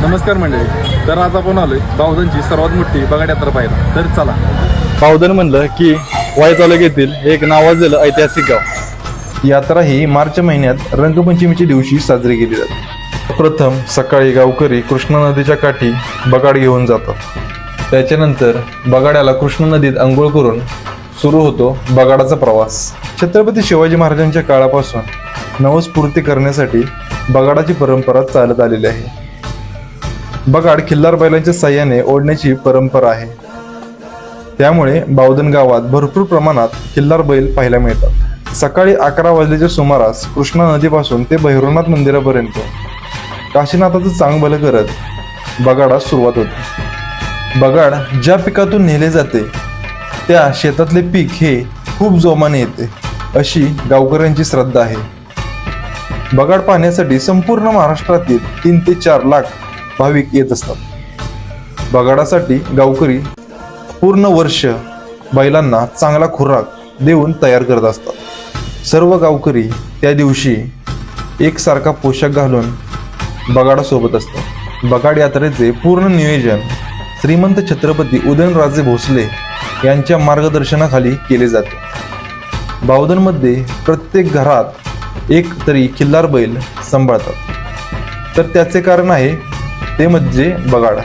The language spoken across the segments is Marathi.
नमस्कार मंडळी. तर आज आपण आलोय बावधनची सर्वात मोठी बगाड यात्रा पाहायला. तर चला. बावधन म्हणलं की वाई तालुक्यातील एक नावाजलेलं ऐतिहासिक गाव. यात्रा ही मार्च महिन्यात रंगपंचमीच्या दिवशी साजरी केली जाते. प्रथम सकाळी गावकरी कृष्णा नदीच्या काठी बगाड घेऊन जातात. त्याच्यानंतर बगाड्याला कृष्णा नदीत अंघोळ करून सुरू होतो बगाडाचा प्रवास. छत्रपती शिवाजी महाराजांच्या काळापासून नवस्फूर्ती करण्यासाठी बगाडाची परंपरा चालत आलेली आहे. बगाड खिल्लार बैलांच्या साह्याने ओढण्याची परंपरा आहे. त्यामुळे बावधन गावात भरपूर प्रमाणात खिल्लार बैल पाहायला मिळतात. सकाळी 11 वाजल्याच्या सुमारास कृष्णा नदीपासून ते भैरवनाथ मंदिरापर्यंत काशीनाथाचं चांगभलं करत बगाडास सुरुवात होते. बगाड ज्या पिकातून नेले जाते त्या शेतातले पीक हे खूप जोमाने येते अशी गावकऱ्यांची श्रद्धा आहे. बगाड पाहण्यासाठी संपूर्ण महाराष्ट्रातील 3 ते 4 लाख भाविक येत असतात. बगाडासाठी गावकरी पूर्ण वर्ष बैलांना चांगला खुराक देऊन तयार करत असतात. सर्व गावकरी त्या दिवशी एकसारखा पोशाख घालून बगाडासोबत असतात. बगाड यात्रेचे पूर्ण नियोजन श्रीमंत छत्रपती उदयनराजे भोसले यांच्या मार्गदर्शनाखाली केले जाते. बावधनमध्ये प्रत्येक घरात एक तरी खिल्लार बैल सांभाळतात. तर त्याचे कारण आहे ते म्हणजे बगाड.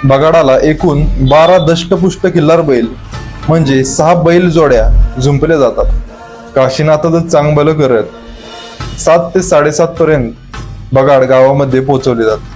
बगाडाला एकूण 12 दष्टपुष्ट खिल्लार बैल म्हणजे 6 बैल जोड्या झुंपल्या जातात. काशीनाथाचं चांगभलं करत 7 ते 7:30 पर्यंत बगाड गावामध्ये पोहोचवले जातात.